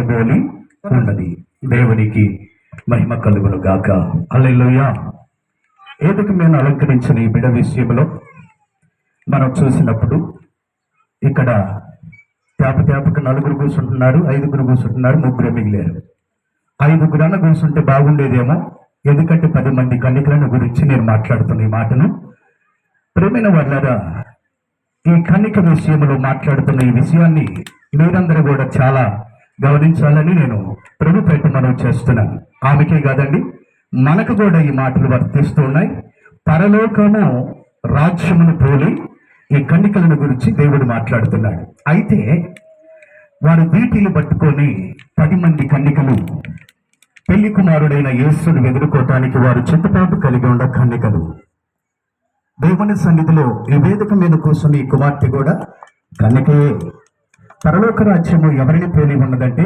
బోలి ఉన్నది. దేవునికి మహిమ కలుగును గాక. హల్లెలూయా. ఏదుకు మేము అలంకరించిన ఈ బిడ విషయంలో మనం చూసినప్పుడు ఇక్కడ తేపకు 4 కూర్చుంటున్నారు, 5 కూర్చుంటున్నారు, 3 మిగిలారు. 5 కూర్చుంటే బాగుండేదేమో, ఎందుకంటే 10 మంది కన్యకలను గురించి నేను మాట్లాడుతున్న ఈ మాటను. ప్రేమైన వాళ్ళారా, ఈ కన్యక విషయంలో మాట్లాడుతున్న ఈ విషయాన్ని మీరందరూ కూడా చాలా గమనించాలని నేను ప్రభు పేట మనం చేస్తున్నాను. ఆమెకే కాదండి, మనకు కూడా ఈ మాటలు వర్తిస్తూ ఉన్నాయి. పరలోకము రాజ్యమును పోలి ఈ కన్యకలను గురించి దేవుడు మాట్లాడుతున్నాడు. అయితే వారు వీటిని పట్టుకొని 10 మంది కన్యకలు పెళ్లి కుమారుడైన యేసును ఎదుర్కోవటానికి వారు చిత్తపాటు కలిగి ఉన్న కన్యకలు దేవుని సన్నిధిలో ఈ వేదిక మీద కూర్చుని ఈ కుమార్తె కూడా కన్యకే. పరలోక రాజ్యము ఎవరిని పోలి ఉన్నదంటే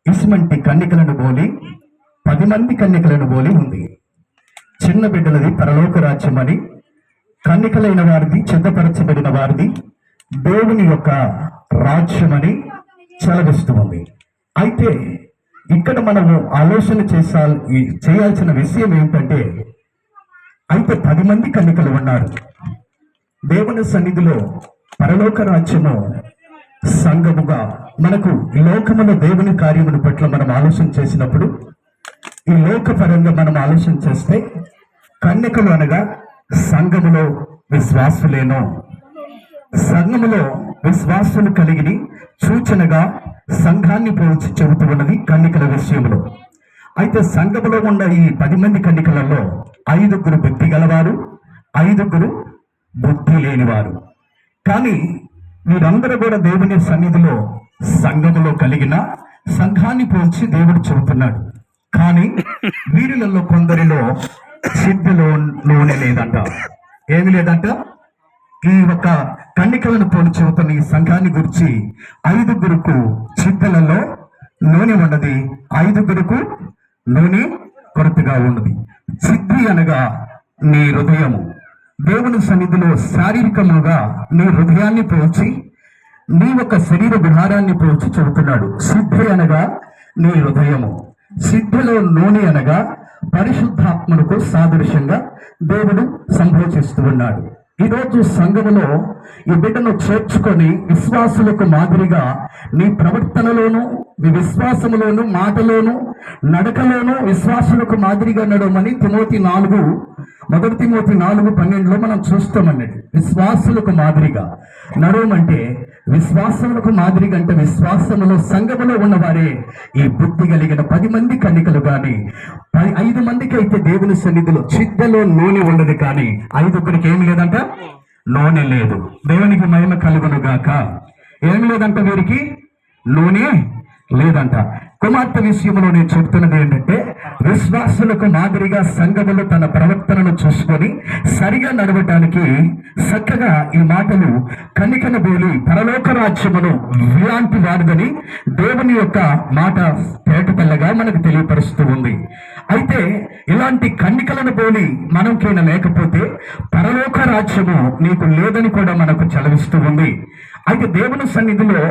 ఇసుమంటి కన్యకలను పోలి 10 మంది కన్యకలను పోలి ఉంది. చిన్న బిడ్డలది పరలోక రాజ్యం అని, కన్యకలైన వారిది, సిద్ధపరచబడిన వారిది దేవుని యొక్క రాజ్యం అని సెలవిస్తూ ఉంది. అయితే ఇక్కడ మనము ఆలోచన చేయాల్సిన విషయం ఏమిటంటే, అయితే 10 మంది కన్యకలు ఉన్నారు. దేవుని సన్నిధిలో పరలోక రాజ్యము సంఘముగా మనకు ఈ లోకములో దేవుని కార్యముల పట్ల మనం ఆలోచన చేసినప్పుడు, ఈ లోకపరంగా మనం ఆలోచన చేస్తే కన్యకలు అనగా సంఘములో విశ్వాసులేనో, సంఘములో విశ్వాసులు కలిగి సూచనగా సంఘాన్ని పోల్చి చెబుతూ ఉన్నది కన్యకల విషయంలో. అయితే సంఘములో ఉన్న ఈ 10 మంది కన్యకలలో 5 బుద్ధి గలవారు, 5 బుద్ధి లేనివారు. కానీ వీరందరూ కూడా దేవుని సన్నిధిలో సంఘములో కలిగిన సంఘాన్ని పోల్చి దేవుడు చెబుతున్నాడు. కానీ వీరిలలో కొందరిలో సిద్ధిలో నూనె లేదంట. ఏమి లేదంట? ఈ ఒక కన్యకలను పోలి చెబుతున్న ఈ సంఘాన్ని గురించి 5 సిద్ధలలో నూనె ఉన్నది, 5 నూనె కొరతగా ఉన్నది. సిద్ధి అనగా నీ హృదయము. దేవుని సన్నిధిలో శారీరకముగా నీ హృదయాన్ని పోల్చి, నీ ఒక శరీర విహారాన్ని పోల్చి చెబుతున్నాడు. సిద్ధి అనగా నీ హృదయము, సిద్ధిలో నూనె అనగా పరిశుద్ధాత్మకు సాదృశ్యంగా దేవుడు సంభోషిస్తూ ఉన్నాడు. ఈరోజు సంఘములో ఈ బిడ్డను చేర్చుకొని విశ్వాసులకు మాదిరిగా నీ ప్రవర్తనలోను, నీ విశ్వాసములోను, మాటలోను, నడకలోను విశ్వాసులకు మాదిరిగా నడవమని మొదటి తిమోతి 4:12 మనం చూస్తామన్నది. విశ్వాసులకు మాదిరిగా నడవమంటే, విశ్వాసములకు మాదిరిగా అంటే విశ్వాసములో సంఘములో ఉన్నవారే ఈ బుద్ధి కలిగిన 10 మంది కన్యకలు. కానీ 5 మందికి అయితే దేవుని సన్నిధిలో చిద్దలో నూనె ఉండదు, కానీ 5 ఏమి లేదంట, నూనె లేదు. దేవునికి మహిమ కలుగును గాక. ఏమి లేదంట, వీరికి నూనె లేదంట. కుమార్తె విషయంలో నేను చెప్తున్నది ఏంటంటే, విశ్వాసులకు మాదిరిగా సంఘములు తన ప్రవర్తనను చూసుకొని సరిగా నడవటానికి చక్కగా ఈ మాటలు కన్యకను పోలి పరలోక రాజ్యమును ఇలాంటి వారిదని దేవుని యొక్క మాట తేటతెల్లగా మనకు తెలియపరుస్తూ ఉంది. అయితే ఇలాంటి కన్యకలను పోలి మనకేనా లేకపోతే పరలోక రాజ్యము నీకు లేదని కూడా మనకు చలవిస్తూ ఉంది. అయితే దేవుని సన్నిధిలో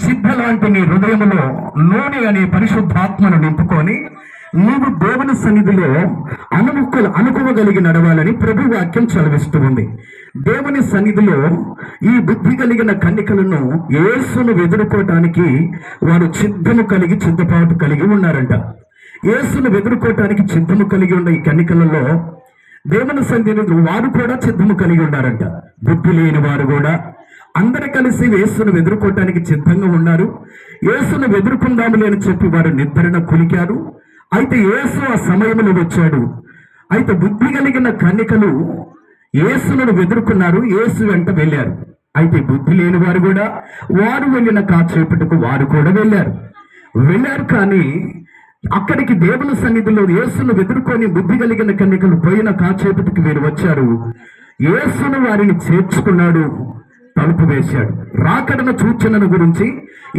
సిద్ధ లాంటి నీ హృదయములో నూనె అనే పరిశుద్ధాత్మను నింపుకొని నీవు దేవుని సన్నిధిలో అనుకోగలిగి నడవాలని ప్రభు వాక్యం చదివిస్తూ ఉంది. దేవుని సన్నిధిలో ఈ బుద్ధి కలిగిన కన్యకలను యేసును ఎదుర్కోవటానికి వారు సిద్ధపాటు కలిగి ఉన్నారంట. యేసును ఎదుర్కోవటానికి సిద్ధము కలిగి ఉన్న ఈ కన్యకలలో దేవుని సన్నిధిలో వారు కూడా సిద్ధము కలిగి ఉన్నారంట. బుద్ధి లేని వారు కూడా అందరూ కలిసి యేసును ఎదుర్కోవటానికి సిద్ధంగా ఉన్నారు. యేసును ఎదుర్కొందాములే అని చెప్పి వారు నిద్రను కులికారు. అయితే యేసు ఆ సమయంలో వచ్చాడు. అయితే బుద్ధి కలిగిన కన్యకలు యేసును ఎదుర్కొన్నారు, యేసు వెంట వెళ్ళారు. అయితే బుద్ధి లేని వారు కూడా వారు వెళ్ళిన కాసేపటికి వారు కూడా వెళ్ళారు. కానీ అక్కడికి దేవుని సన్నిధిలో యేసును ఎదుర్కొని బుద్ధి కలిగిన కన్యకలు పోయిన కాసేపటికి వీరు వచ్చారు. యేసును వారిని చేర్చుకున్నాడు, తలుపు వేశాడు. రాకడన సూచనను గురించి,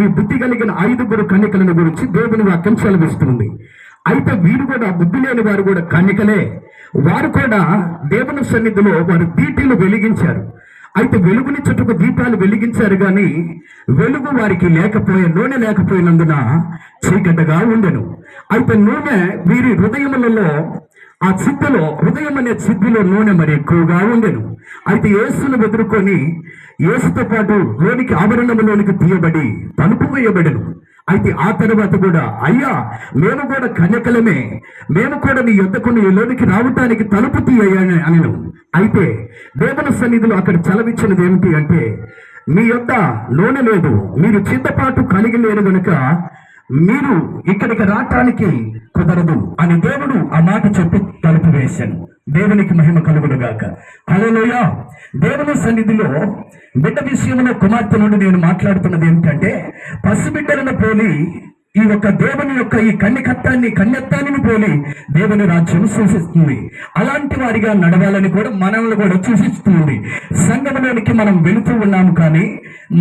ఈ బుద్ధి కలిగిన 5 కన్యకలను గురించి దేవుని వాక్యం సెలవిస్తుంది. అయితే వీరు కూడా బుద్ధి లేని వారు కూడా కన్యకలే. వారు కూడా దేవుని సన్నిధిలో వారు దీటిలు వెలిగించారు. అయితే వెలుగుని చుట్టూ దీపాలు వెలిగించారు గాని వెలుగు వారికి నూనె లేకపోయినందున చీకటిగా ఉండెను. అయితే నూనె వీరి హృదయములలో ఆ చిత్తులో హృదయం అనే చిత్తులో నూనె మరి ఎక్కువగా ఉండెను. అయితే యేసును ఎదుర్కొని యేసుతో పాటు లోనికి ఆవరణంలోనికి తీయబడి తలుపు వేయబడెను. అయితే ఆ తర్వాత కూడా అయ్యా మేము కూడా కన్యకలమే, మేము కూడా నీ యొద్దకు లోనికి రావటానికి తలుపు తీయని అనను. అయితే దేవుని సన్నిధిలో అక్కడ చలవిచ్చినది ఏమిటి అంటే, మీ యొద్ద నూనె లేదు, మీరు చిత్తపాటు కలిగి లేరు గనుక మీరు ఇక్కడికి రావటానికి కుదరదు అని దేవుడు ఆ మాట చెప్పి తలుపు వేశాను. దేవునికి మహిమ కలుగును గాక. హల్లెలూయా. దేవుని సన్నిధిలో బిడ్డ విషయంలో కుమార్తె నుండి నేను మాట్లాడుతున్నది ఏమిటంటే, పసిబిడ్డలను పోలి ఈ యొక్క దేవుని యొక్క ఈ కన్యత్వాన్ని పోలి దేవుని రాజ్యం సూచిస్తుంది. అలాంటి వారిగా నడవాలని కూడా మనల్ని కూడా సూచిస్తుంది. సంఘంలోనికి మనం వెళుతూ ఉన్నాము, కానీ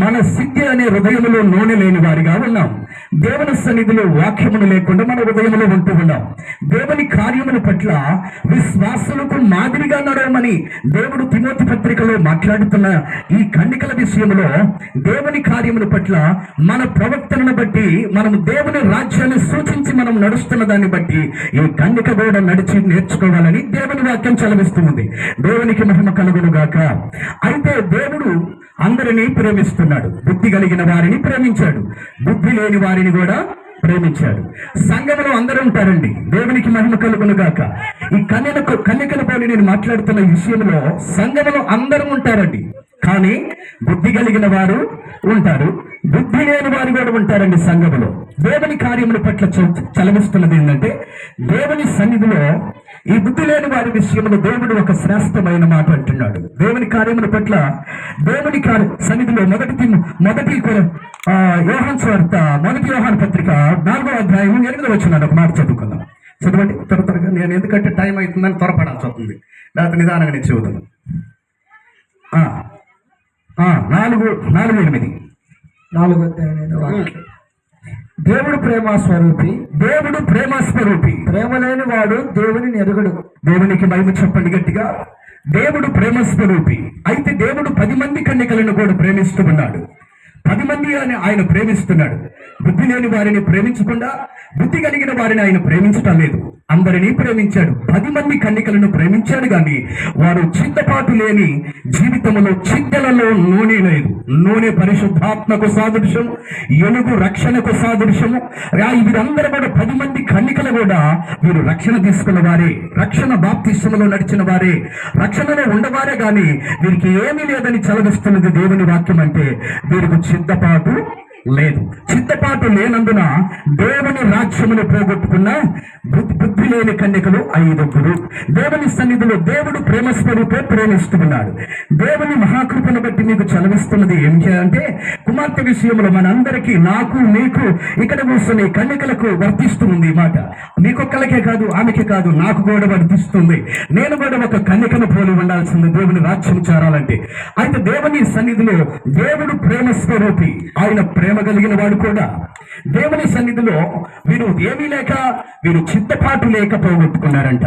మన సిద్ధి అనే హృదయంలో నూనె లేని వారిగా ఉన్నాం. దేవుని సన్నిధిలో వాక్యమును లేకుండా మన హృదయంలో ఉంటూ ఉన్నాం. దేవుని కార్యముల పట్ల విశ్వాసులకు మాదిరిగా నడవమని దేవుడు తిమోతి పత్రికలో మాట్లాడుతున్న ఈ కన్యకల విషయంలో దేవుని కార్యముల పట్ల మన ప్రవర్తనను బట్టి మనము దేవుని రాజ్యాన్ని సూచించి మనం నడుస్తున్న దాన్ని బట్టి ఈ కన్యక కూడా నడిచి నేర్చుకోవాలని దేవుని వాక్యం చలవిస్తుంది. దేవునికి మహిమ కలుగును గాక. అయితే దేవుడు అందరినీ ప్రేమిస్తున్నాడు. బుద్ధి కలిగిన వారిని ప్రేమించాడు, బుద్ధి లేని వారిని కూడా ప్రేమించాడు. సంఘంలో అందరూ ఉంటారండి. దేవునికి మహిమ కలుగును గాక. ఈ కన్యకల పోలి నేను మాట్లాడుతున్న విషయంలో సంఘంలో అందరూ ఉంటారండి, కానీ బుద్ధి కలిగిన వారు ఉంటారు, బుద్ధి లేని వారు కూడా ఉంటారండి సంఘములో. దేవుని కార్యముల పట్ల చలవిస్తున్నది ఏంటంటే, దేవుని సన్నిధిలో ఈ బుద్ధి లేని వారి విషయంలో దేవుడు ఒక శ్రేష్టమైన మాట అంటున్నాడు. దేవుని కార్యముల పట్ల దేవుని సన్నిధిలో మొదటి యోహాను సువార్త 1 యోహాను పత్రిక 4వ అధ్యాయం 8వ వచనం ఒక మాట చదువుకుందాం. చదవండి త్వరగా. నేను ఎందుకంటే టైం అవుతుందని త్వరపడాల్సి వస్తుంది, లేకపోతే నిదానంగా నేను చదువుతాను. 4:8 దేవుడు ప్రేమ స్వరూపి, దేవుడు ప్రేమ స్వరూపి, ప్రేమ లేని వాడు దేవుని ఎరుగడు. దేవునికి మహిమ చెప్పండి గట్టిగా. దేవుడు ప్రేమ స్వరూపి. అయితే దేవుడు 10 మంది కన్యకలను కూడా ప్రేమిస్తూ ఉన్నాడు. 10 మంది ఆయన ప్రేమిస్తున్నాడు. బుద్ధి లేని వారిని ప్రేమించకుండా బుద్ధి కలిగిన వారిని ఆయన ప్రేమించటం లేదు. అందరినీ ప్రేమించాడు. 10 మంది కన్యకలను ప్రేమించాడు, కానీ వారు చిత్తపాటు లేని జీవితంలో చిత్తలలో నూనె లేదు. నూనె పరిశుద్ధాత్మకు సాదృశ్యం, ఎలుగు రక్షణకు సాదృశ్యము. వీరందరూ కూడా 10 మంది కన్యకలు కూడా వీరు రక్షణ తీసుకున్న వారే, రక్షణ బాప్తిస్మలో నడిచిన వారే, రక్షణలో ఉండవారే, కానీ వీరికి ఏమీ లేదని చలవిస్తున్నది దేవుని వాక్యం. అంటే వీరికి చిత్తపాటు లేదు. చిత్తపాటు లేనందున దేవుని రాజ్యమును పోగొట్టుకున్న బుద్ధి లేని కన్యకలు 5. దేవుని సన్నిధిలో దేవుడు ప్రేమ స్వరూపే ప్రేమిస్తున్నాడు. దేవుని మహాకృపను బట్టి మీకు చలవిస్తున్నది ఏంటి అంటే, కుమార్తె విషయంలో మనందరికీ, నాకు మీకు ఇక్కడ కూర్చుని కన్యకలకు వర్తిస్తుంది ఈ మాట. మీకొక్కలకే కాదు, ఆమెకే కాదు, నాకు కూడా వర్తిస్తుంది. నేను కూడా ఒక కన్యకను పోలి ఉండాల్సింది దేవుని రాజ్యం చేరాలంటే. అయితే దేవుని సన్నిధిలో దేవుడు ప్రేమ స్వరూపి, ఆయన ప్రేమ కలిగిన వాడు కూడా. దేవుని సన్నిధిలో వీరు ఏమీ లేక, వీరు చిత్తపాటు లేక పోగొట్టుకున్నారంట.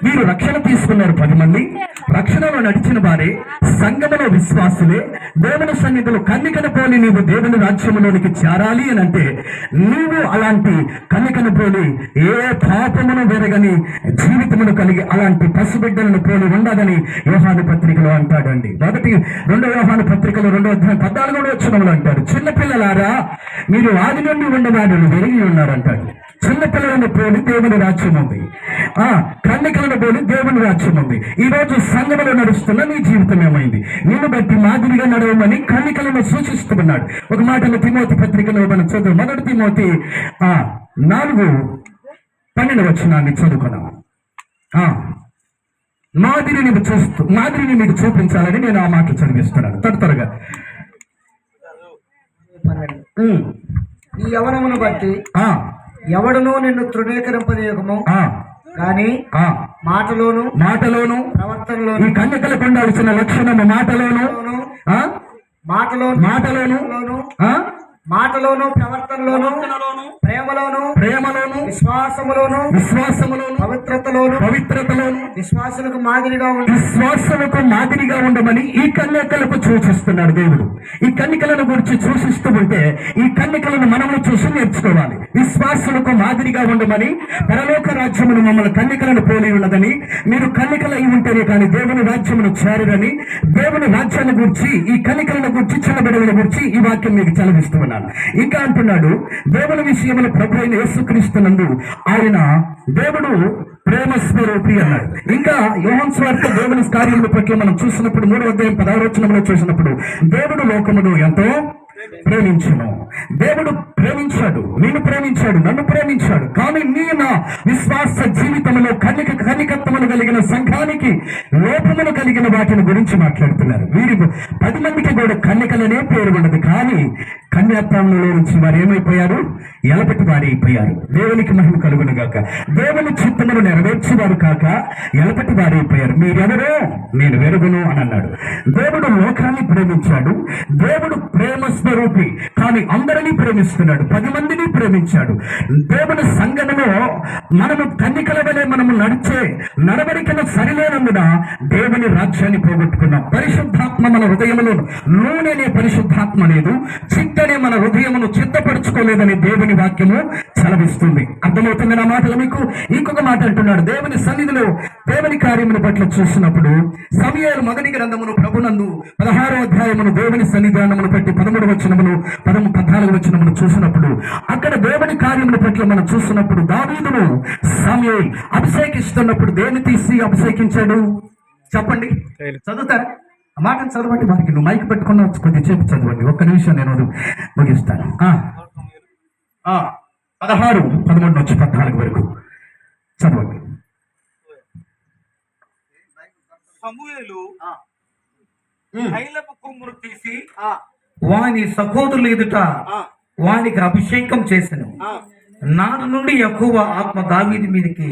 వీరు రక్షణ తీసుకున్నారు. 10 మంది రక్షణలో నడిచిన వారే, సంఘములో విశ్వాసులే. దేవుని సన్నిధిలో కన్యకను పోలి నీవు దేవుని రాజ్యములోనికి చేరాలి అని అంటే, నీవు అలాంటి కన్యకను పోలి ఏ పాపమును వెరగని జీవితమును కలిగి అలాంటి పసిబిడ్డలను పోలి ఉండదని యోహాను పత్రికలో అంటాడండి. 2వ యోహాను పత్రికలో 2వ అధ్యాయం 14వ వచనంలో అంటాడు, చిన్నపిల్లలారా మీరు ఆది నుండి ఉండవాడిని వెరిగి ఉన్నారంటాడు. చిన్నపిల్లలను పోలి దేవుని రాజ్యం ఉంది, కన్యకలను పోలి దేవుని రాజ్యం ఉంది. ఈ రోజు సంఘములో నడుస్తున్న నీ జీవితం ఏమైంది? నిన్ను బట్టి మాదిరిగా నడవమని కన్యకలను సూచిస్తున్నాడు. ఒక మాటలో తిమోతి పత్రికలో మనం చదువు. 1 తిమోతి 4:12 వచనాన్ని చదువుకున్నాం. మాదిరిని మీకు చూపించాలని నేను ఆ మాటలు చదివిస్తున్నాను. త్వరగా. ఈ యవనమును బట్టి ఎవడునూ నిన్ను తృణీకరింపనీయకము, కానీ మాటలోను ప్రవర్తనలోను. ఈ కన్యకలకు ఉండాల్సిన లక్షణము మాటలోను ప్రవర్తనలోను, ప్రేమలోను విశ్వాసములోను పవిత్రతలోను విశ్వాసులకు మాదిరిగా విశ్వాసులకు మాదిరిగా ఉండమని ఈ కన్యకలకు సూచిస్తున్నాడు దేవుడు. ఈ కన్యకలను గురించి సూచిస్తూ ఉంటే ఈ కన్యకలను మనము చూసి నేర్చుకోవాలి. విశ్వాసులకు మాదిరిగా ఉండమని, పరలోక రాజ్యమును మమ్మల్ని కన్యకలను పోలి ఉన్నదని, మీరు కన్యకలు అయి ఉంటేనే కానీ దేవుని రాజ్యమును చేరని, దేవుని రాజ్యాన్ని గురించి, ఈ కన్యకలను గురించి, చిన్నబిడ్డల గురించి ఈ వాక్యం మీకు చదివిస్తున్నాను. ఇంకా అంటున్నాడు, దేవుని విషయంలో ప్రభు అయిన యేసుక్రీస్తునందు ఆయన దేవుడు ప్రేమ స్వరూపి అన్నాడు. ఇంకా యోహాను సువార్త దేవుని కార్యముల పట్ల మనం చూసినప్పుడు 3వ అధ్యాయం 16వ వచనంలో చూసినప్పుడు, దేవుడు లోకమును ఎంతో ప్రేమించును. దేవుడు ప్రేమించాడు, నేను ప్రేమించాడు, నన్ను ప్రేమించాడు. కానీ నీ నా విశ్వాస జీవితంలో కన్యకత్వమును కలిగిన సంఘానికి లోపమును కలిగిన వాటిని గురించి మాట్లాడుతున్నారు. వీరి 10 మందికి కూడా కన్యకలనే పేరు ఉండదు, కానీ కన్యాత్వంలో నుంచి వారు ఏమైపోయారు? ఎలపటి వారి అయిపోయారు. దేవునికి మహిమ కలుగును గాక. దేవుని చిత్తమును నెరవేర్చేవారు కాక ఎలపటి వారి అయిపోయారు. మీరెవరో నేను వెరుగును అని అన్నాడు. దేవుడు లోకాన్ని ప్రేమించాడు. దేవుడు ప్రేమ స్వరూపి, కానీ అందరినీ ప్రేమిస్తున్నాడు. 10 మందిని ప్రేమించాడు. దేవుని సంఘములో మనము కన్యకల వలె మనము నడవడికను సరిలేనందున దేవుని రాజ్యాన్ని పోగొట్టుకున్నాం. పరిశుద్ధాత్మ మన హృదయంలో నూనెనే పరిశుద్ధాత్మ లేదు, చిత్తనే మన హృదయమును చిత్తపరచుకోలేదని దేవుని వాక్యము సెలవిస్తుంది. అర్థమవుతుంది నా మాటలు మీకు? ఇంకొక మాట అంటున్నాడు, దేవుని సన్నిధిలో దేవుని కార్యమును పట్ల చూసినప్పుడు సమూయేలు మొదటి గ్రంథమును ప్రభునందు 16వ అధ్యాయమును దేవుని సన్నిధానమును బట్టి 13వ వచనమును 14వ వచనమును చూసినప్పుడు, అక్కడ దేవుని కార్యముల పట్ల మనం చూసినప్పుడు దావీదును సమూయేలు అభిషేకిస్తున్నప్పుడు దేన్ని తీసి అభిషేకించాడు? చెప్పండి, చదువుతారు ఆ మాటను చదవండి. వారికి నువ్వు మైక్ పెట్టుకున్న కొద్ది చెప్పి చదవండి. ఒక్క నిమిషం నేను ముగిస్తాను. 16, 13 నుంచి 14 వరకు చదవండి. సమూయేలు తైలపు కొమ్మును తీసి వాని సహోదరులు ఎదుట వానికి అభిషేకం చేసెను. నాటి నుండి యెహోవా ఆత్మ దావీదు మీదకి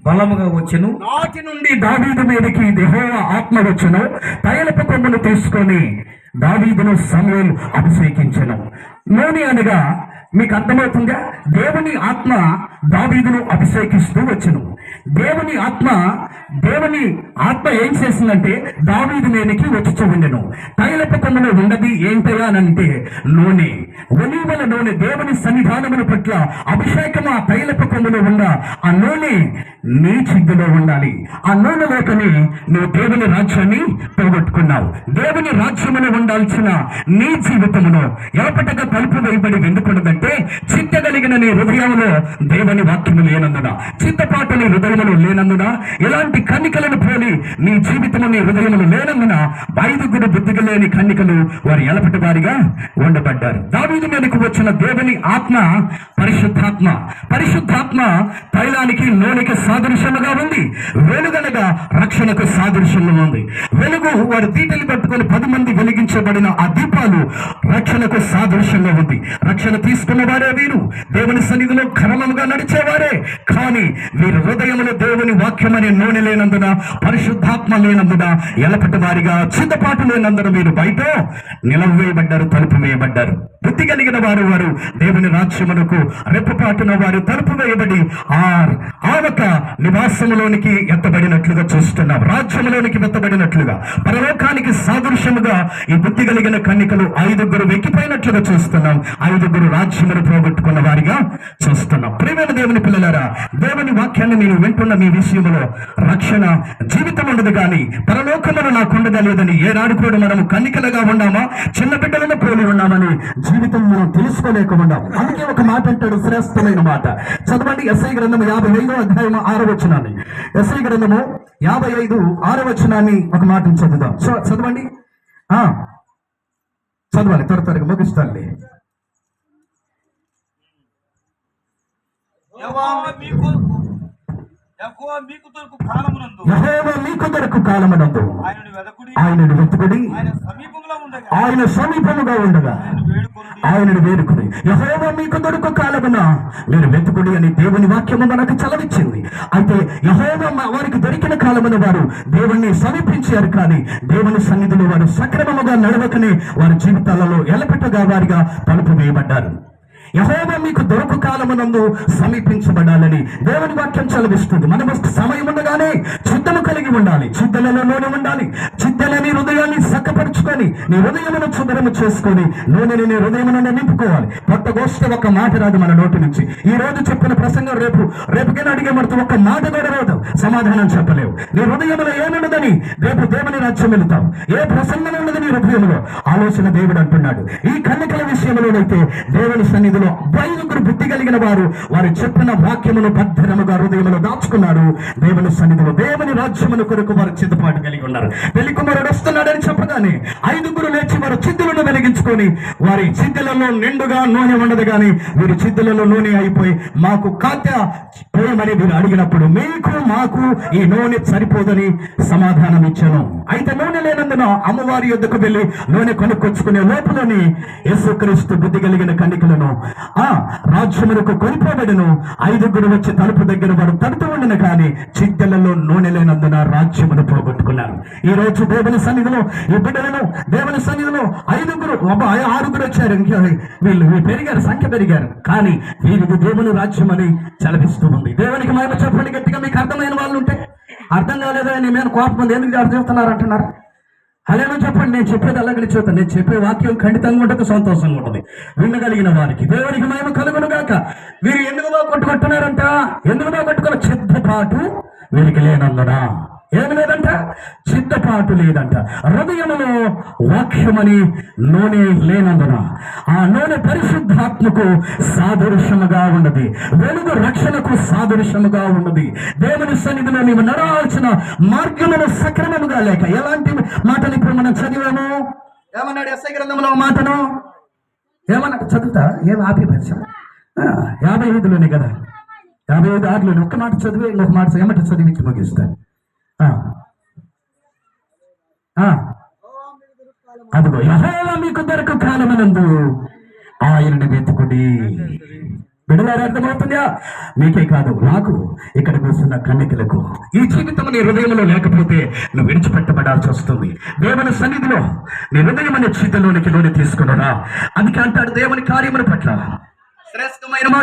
బలముగా వచ్చెను. నాటి నుండి దావీదు మీదకి యెహోవా ఆత్మ వచ్చెను. తైలపు కొమ్మును తీసుకొని దావీదును సమూయేలు అభిషేకించెను. నూనె అనగా మీకు అర్థమవుతుందా? దేవుని ఆత్మ దావీదును అభిషేకిస్తూ వచ్చెను. దేవుని ఆత్మ ఏం చేసిందంటే దావీదు మీదకి వచ్చి ఉండెను. తైలపు కొమ్ములో ఉండది ఏంటయా అనంటే నూనె, ఒలీవల నూనె. దేవుని సన్నిధానముల పట్ల అభిషేకం ఆ తైలపు కొమ్ములో ఉన్న ఆ నూనె నీ చిగ్గులో ఉండాలి. ఆ నూనె లేకని నువ్వు దేవుని రాజ్యాన్ని పోగొట్టుకున్నావు. దేవుని రాజ్యములో ఉండాల్సిన నీ జీవితమును ఎలపటగా తలుపు వేయబడి ఎందుకున్నదంటే, చిత్తగలిగిన నీ హృదయంలో దేవుని వాక్యము లేనందున, చిత్తపాటు నీ హృదయములు లేనందున, ఇలాంటి కన్నికలను పోలి నీ జీవితము నీ హృదయములు లేనందున 5 బుద్ధిగా లేని కన్నికలు వారు ఎలపటి వారిగా ఉండబడ్డారు. దావీదు మీదకు వచ్చిన దేవుని ఆత్మ పరిశుద్ధాత్మ. పరిశుద్ధాత్మ తైలానికి నూనెకి సాదృశ్యముగా ఉంది. వెలుగనగా రక్షణకు సాదృశ్యంగా ఉంది. వెలుగు వారు దీటలు పట్టుకొని 10 మంది వెలిగించబడిన ఆ దీపాలు రక్షణకు సాదృశ్యంగా ఉంది. రక్షణ తీసుకున్న వారే వీరు, దేవుని సన్నిధిలో క్రమముగా నడిచేవారే. కానీ వీరు హృదయములో దేవుని వాక్యం అనే నూనె లేనందున, పరిశుద్ధాత్మ లేనందున, ఎలపటి వారిగా చిత్తపాటు లేనందున మీరు బయట నిలవేయబడ్డారు, తలుపు వేయబడ్డారు. బుద్ధి కలిగిన వారు దేవుని రాజ్యమునకు రెప్పపాటున వారు తలుపు వేయబడి ఆవక నివాసములోనికి ఎత్తబడినట్లుగా చూస్తున్నాం. రాజ్యములోనికి ఎత్తబడినట్లుగా, పరలోకానికి సాదృశ్యముగా ఈ బుద్ధి కలిగిన కన్నికలు 5 వెక్కిపోయినట్లుగా చూస్తున్నాం. 5 రాజ్యమును పోగొట్టుకున్న వారిగా చూస్తున్నాం. ప్రియమైన దేవుని పిల్లలారా, దేవుని వాక్యాన్ని మీరు వింటున్న మీ విషయంలో రక్షణ జీవితం ఉండదు, కానీ పరలోకమును నాకుండదా లేదని ఏనాడు కూడా మనము కన్నికలుగా ఉన్నామా, చిన్న బిడ్డలను పోలి ఉన్నామని జీవితం మనం తెలుసుకోలేకపోన్నాం. అందుకే ఒక మాట అంటాడు, శ్రేష్టమైన మాట. చదవండి యెషయా గ్రంథము 55వ అధ్యాయం 6వ వచనాన్ని. యెషయా గ్రంథము 55 6వ వచనాన్ని ఒక మాట చదువుదాం. చదవండి, చదవాలి, త్వరగా ముగిస్తానులే. యెహోవా మీకు దొరకు కాలమునందు ఆయనను వెతుకుడి, ఆయన సమీపముగా ఉండగా ఆయనను వేడుకుని. యెహోవా మీకు దొరకు కాలమున మీరు వెతుకుడి అని దేవుని వాక్యము మనకు చలవిచ్చింది. అయితే యెహోవా వారికి దొరికిన కాలమున వారు దేవుణ్ణి సమీపించారు, కానీ దేవుని సన్నిధిలో వారు సక్రమముగా నడవకనే వారి జీవితాలలో ఎలపెట్టగా వారిగా తలుపు వేయబడ్డారు. యెహోవా మీకు దొరకు కాలమునందు సమీపించబడాలని దేవుని వాక్యం చదివిస్తుంది. మనము సమయం ఉండగానే చిత్తము కలిగి ఉండాలి, చిత్తలలోనే ఉండాలి. చిత్తలని హృదయాన్ని చక్కపరుచుకొని నీ హృదయమును శుభ్రము చేసుకొని నూనెని నీ హృదయమును నింపుకోవాలి. కొత్త గోష్ఠి ఒక మాట రాదు మన నోటి నుంచి. ఈ రోజు చెప్పిన ప్రసంగం రేపుకైనా అడిగే మరొక ఒక్క మాట కూడా రాదు, సమాధానం చెప్పలేవు. నీ హృదయంలో ఏమున్నదని రేపు దేవుని రాజ్యం వెళుతావు. ఏ ప్రసంగం ఉన్నది నీ హృదయంలో ఆలోచన దేవుడు అంటున్నాడు. ఈ కన్నికల విషయంలోనైతే దేవుని సన్నిధిలో 5 బుద్ధి కలిగిన వారు చెప్పిన వాక్యమును భద్రముగా హృదయంలో దాచుకున్నారు. దేవుని సన్నిధిలో దేవుని రాజ్యమును కొరకు వారు సిద్ధపాటు కలిగి ఉన్నారు. పెళ్లి కుమారుడు వస్తున్నాడని చెప్పగానే 5 లేచి వారు చిద్దులను వెలిగించుకొని వారి చిద్దులలో నిండుగా నూనె ఉండదు కానీ వీరి చిద్దులలో నూనె అయిపోయి మాకు కాత్య పోయమని వీరు అడిగినప్పుడు మీకు మాకు ఈ నూనె సరిపోదని సమాధానం ఇచ్చాను. అయితే నూనె లేనందున అమ్మవారి యొద్దకు వెళ్ళి నూనె కొనుక్కొచ్చుకునే లోపలని యేసుక్రీస్తు బుద్ధి కలిగిన కన్నికలను రాజ్యమునకు కొనిపోబడిను. 5 వచ్చి తలుపు దగ్గర వారు తడుతూ ఉండిన కానీ చిత్తెలలో నూనె లేనందున రాజ్యమును పోగొట్టుకున్నారు. ఈ రోజు దేవుని సన్నిధిలో ఈ బిడ్డలను దేవుని సన్నిధిలో 6 వచ్చారు. వీళ్ళు పెరిగారు, సంఖ్య పెరిగారు, కానీ వీరికి దేవుని రాజ్యం అని చలవిస్తూ ఉంది. దేవునికి మహిమ చెప్పండి గట్టిగా. మీకు అర్థమైన వాళ్ళు ఉంటే, అర్థం కాలేదా నీ మీద కోపం ఉంది ఎందుకు అర్థం చేస్తున్నారు అంటున్నారు. అలాగే చెప్పండి. నేను చెప్పేది అలాగని చూస్తాను. నేను చెప్పే వాక్యం ఖండితంగా ఉంటుంది, సంతోషంగా ఉంటుంది వినగలిగిన వారికి. దేవునికి మహిమ కలుగును గాక. వీరు ఎందుకుగా కొట్టుకుంటున్నారంట? ఎందుకుగా కొట్టుకున్న సిద్ధపాటు వీరికి లేనందున. ఏమి లేదంట? సిద్ధపాటు లేదంట. హృదయములో వాక్యమని నూనె లేనందున. ఆ నూనె పరిశుద్ధాత్మకు సాదృశ్యముగా ఉన్నది, వెలుగు రక్షణకు సాదృశ్యముగా ఉన్నది. దేవుని సన్నిధిలో నీవు నడవాల్సిన మార్గమును సక్రమముగా లేక ఎలాంటి మాటలు ఇప్పుడు మనం చదివాము. ఏమన్నాడు ఎస్ఐ గ్రంథంలో మాటను? ఏమన్నాడు? చదువుతా ఏం ఆపి పరిచయం 55లోనే కదా, 55 ఒక్క మాట చదివి ఇంకొక మాట ఏమంటే చదివించి ముగిస్తాను. అదిగో యెహోవా మీకు దొరకు కాలమునందు ఆయనను వెతుకుడి. బిడ్డలారా, అర్థమవుతుందా? మీకే కాదు, నాకు ఇక్కడ కూర్చున్న కన్నికలకు ఈ జీవితం నీ హృదయంలో లేకపోతే నువ్వు విడిచిపెట్టబడాల్సి వస్తుంది. దేవుని సన్నిధిలో నీ హృదయం అనే చిత్తలోనికి తీసుకున్నారా. అందుకే అంటాడు దేవుని కార్యముల పట్ల శ్రేష్టమైన